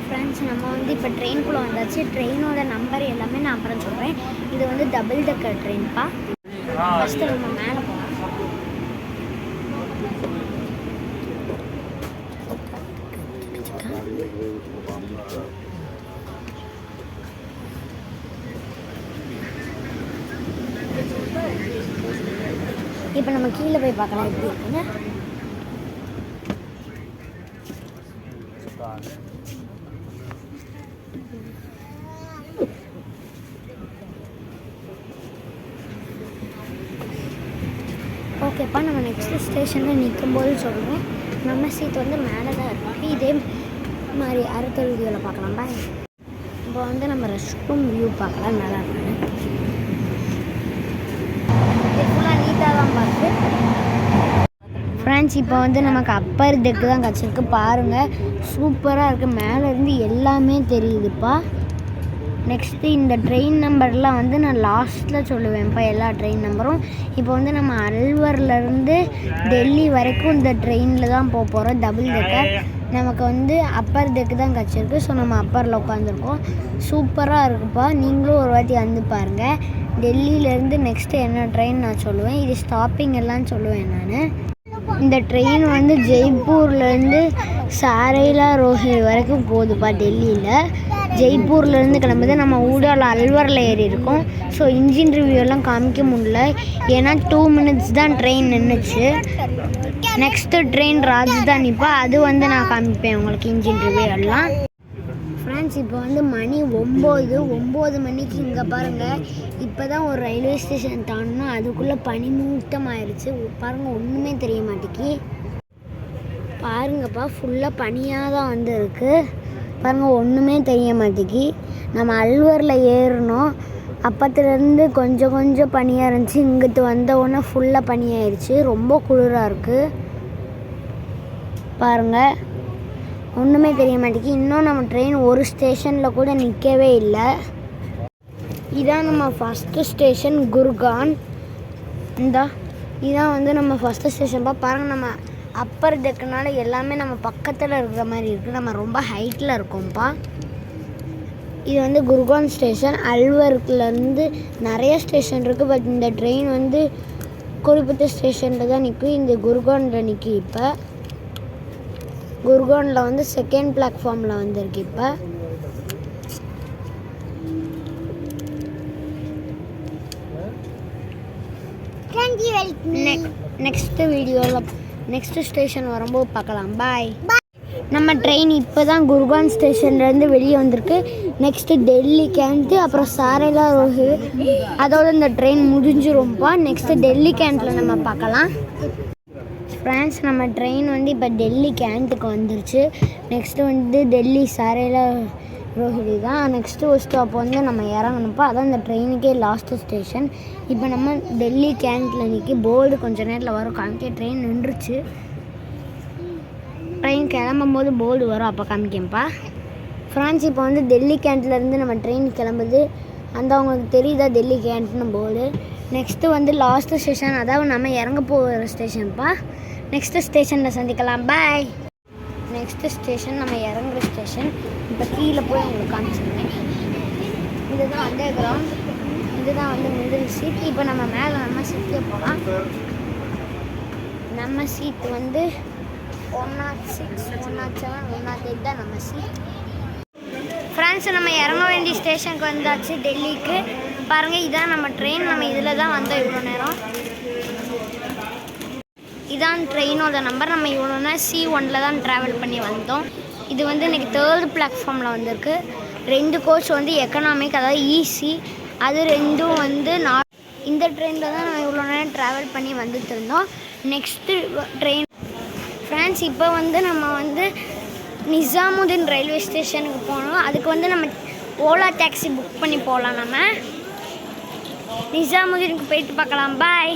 Friends, நம்ம வந்து இப்போ ட்ரெயின்குள்ளே வந்தாச்சு. ட்ரெயினோட நம்பர் எல்லாமே நான் அப்புறம் சொல்கிறேன். இது வந்து டபுள் டெக்கர் ட்ரெயின்ப்பா. ஃபஸ்ட்டு நம்ம மேலே போகலாம். இப்போ நம்ம கீழே போய் பார்க்கலாம் எப்படி இருக்குன்னு. ஓகேப்பா, நம்ம நெக்ஸ்ட் ஸ்டேஷனில் நிற்கும்போது சொல்கிறோம். நம்ம சீட் வந்து மேலே தான் இருக்குது. இதே மாதிரி அடுத்த வீடியோவில் பார்க்கலாம். பாய். இப்போ வந்து நம்ம ரெஸ்ட் ரூம் வியூ பார்க்கலாம். நல்லா இருக்கு. ஃபுல்லாக நீட்டாக தான் பார்த்து ஃப்ரெண்ட்ஸ், இப்போ வந்து நமக்கு அப்பர் டெக்கு தான் கிடச்சிருக்கு. பாருங்கள், சூப்பராக இருக்குது. மேலேருந்து எல்லாமே தெரியுதுப்பா. நெக்ஸ்ட்டு இந்த ட்ரெயின் நம்பர்லாம் வந்து நான் லாஸ்ட்டில் சொல்லுவேன்ப்பா, எல்லா ட்ரெயின் நம்பரும். இப்போ வந்து நம்ம அல்வர்லேருந்து டெல்லி வரைக்கும் இந்த ட்ரெயினில் தான் போக போகிறோம். Double decker. நமக்கு வந்து அப்பர் டெக்கு தான் கிடச்சிருக்கு. ஸோ நம்ம அப்பரில் உட்காந்துருக்கோம். சூப்பராக இருக்குப்பா. நீங்களும் ஒரு வாட்டி வந்து பாருங்கள். டெல்லியிலேருந்து நெக்ஸ்ட்டு என்ன ட்ரெயின் நான் சொல்லுவேன். இது ஸ்டாப்பிங் எல்லாம் சொல்லுவேன் நான். இந்த ட்ரெயின் வந்து ஜெய்ப்பூர்லேருந்து சாரைலா ரோஹிணி வரைக்கும் போகுதுப்பா. டெல்லியில் ஜெய்ப்பூர்லேருந்து கிளம்புது. நம்ம ஊடால அல்வரில் ஏறி இருக்கோம். ஸோ இன்ஜின் ரிவ்யூலாம் காமிக்க முடியல, ஏன்னா 2 minutes தான் ட்ரெயின் நின்றுச்சு. நெக்ஸ்ட்டு ட்ரெயின் ராஜதானிப்பா, அது வந்து நான் காமிப்பேன் உங்களுக்கு இன்ஜின் ரிவ்யூ எல்லாம். ஃப்ரெண்ட்ஸ், இப்போ வந்து மணி 9 மணிக்கு. இங்கே பாருங்கள், இப்போ தான் ஒரு ரயில்வே ஸ்டேஷன் தாண்டினா அதுக்குள்ளே பனிமூட்டம் ஆயிடுச்சு. பாருங்கள், ஒன்றுமே தெரிய மாட்டேங்கி. பாருங்கப்பா, ஃபுல்லாக பனியாக தான் வந்து இருக்குது. பாருங்கள், ஒன்றுமே தெரிய மாட்டேங்கி. நம்ம அல்வரில் ஏறினோம். அப்பத்துலேருந்து கொஞ்சம் கொஞ்சம் பனியாக இருந்துச்சு. இங்கிட்டு வந்தவுடனே ஃபுல்லாக பனியாயிருச்சு. ரொம்ப குளிராக இருக்குது. பாருங்கள், ஒன்றுமே தெரிய மாட்டேங்கி. இன்னும் நம்ம ட்ரெயின் ஒரு ஸ்டேஷனில் கூட நிற்கவே இல்லை. இதான் நம்ம ஃபஸ்ட்டு ஸ்டேஷன் குர்கான். இதான் வந்து நம்ம ஃபஸ்ட்டு ஸ்டேஷன்ப்பா. பாருங்கள், நம்ம அப்பர் டெக்குனால எல்லாமே நம்ம பக்கத்தில் இருக்கிற மாதிரி இருக்குது. நம்ம ரொம்ப ஹைட்டில் இருக்கோம்ப்பா. இது வந்து குர்கான் ஸ்டேஷன். அல்வர்லேருந்து நிறைய ஸ்டேஷன் இருக்குது. பட் இந்த ட்ரெயின் வந்து குறிப்பிட்ட ஸ்டேஷனில் தான் நிற்கும். இந்த குர்கானில் நிற்கும். இப்போ குர்கானில் வந்து 2nd பிளாட்ஃபார்மில் வந்துருக்கு. இப்போ நெக்ஸ்ட்டு வீடியோவில் நெக்ஸ்ட்டு ஸ்டேஷன் வரும்போது பார்க்கலாம். பாய். நம்ம ட்ரெயின் இப்போ தான் குர்கான் ஸ்டேஷன்லேருந்து வெளியே வந்திருக்கு. நெக்ஸ்ட்டு டெல்லி கேண்ட்டு, அப்புறம் சாரைலா ரோஹிணி, அதோட இந்த ட்ரெயின் முடிஞ்சிரும்ப்பா. நெக்ஸ்ட்டு டெல்லி கேண்ட்டில் நம்ம பார்க்கலாம். ஃப்ரெண்ட்ஸ், நம்ம ட்ரெயின் வந்து இப்போ டெல்லி கேண்ட்டுக்கு வந்துருச்சு. நெக்ஸ்ட்டு வந்து டெல்லி சாரைலா ரோஹிணி தான் நெக்ஸ்ட்டு ஒரு ஸ்டாப் வந்து நம்ம இறங்கணுப்பா. அதான் இந்த ட்ரெயினுக்கே லாஸ்ட்டு ஸ்டேஷன். இப்போ நம்ம டெல்லி கேண்ட்டில் நிற்கி. போர்டு கொஞ்சம் நேரத்தில் வரும் காமிக்க. ட்ரெயின் நின்றுச்சு. ட்ரெயின் கிளம்பும்போது போர்டு வரும், அப்போ காமிக்கேன்ப்பா. ஃப்ரெண்ட்ஸ், இப்போ வந்து டெல்லி கேண்ட்லேருந்து நம்ம ட்ரெயின் கிளம்புது. அந்த அவங்களுக்கு தெரியுதா டெல்லி கேண்ட்னு போர்டு. நெக்ஸ்ட்டு வந்து லாஸ்ட்டு ஸ்டேஷன், அதாவது நம்ம இறங்க போகிற ஸ்டேஷன்ப்பா. நெக்ஸ்ட்டு ஸ்டேஷனில் சந்திக்கலாம். பாய். நெக்ஸ்ட்டு ஸ்டேஷன் நம்ம இறங்குற ஸ்டேஷன். இப்போ கீழே போய் உங்களுக்கு காமிச்சிருக்கேன். இதுதான் அண்டர் கிரவுண்ட். இதுதான் வந்து மிடில் சீட். இப்போ நம்ம மேலே நம்ம சீட்டில் போகலாம். நம்ம சீட் வந்து 106, 107, 108 தான் நம்ம சீட். ஃப்ரெண்ட்ஸ், நம்ம இறங்க வேண்டிய ஸ்டேஷனுக்கு வந்தாச்சு, டெல்லிக்கு. பாருங்கள், இதான் நம்ம ட்ரெயின். நம்ம இதில் தான் வந்தோம் இவ்வளோ நேரம். இதான் ட்ரெயினோட நம்பர். நம்ம இவ்வளோ நேரம் C1 தான் ட்ராவல் பண்ணி வந்தோம். இது வந்து இன்றைக்கி 3rd பிளாட்ஃபார்மில் வந்திருக்கு. 2 கோச் வந்து எக்கனாமிக், அதாவது ஈஸி. அது 2ம் வந்து இந்த ட்ரெயினில் தான் நம்ம இவ்வளோ நேரம் ட்ராவல் பண்ணி வந்துட்டு இருந்தோம். நெக்ஸ்ட்டு ட்ரெயின் ஃப்ரெண்ட்ஸ், இப்போ வந்து நம்ம வந்து நிசாமுதீன் ரயில்வே ஸ்டேஷனுக்கு போகணும். அதுக்கு வந்து நம்ம ஓலா டாக்ஸி புக் பண்ணி போகலாம். நம்ம நிசாமுதீனுக்கு போயிட்டு பார்க்கலாம். பாய்.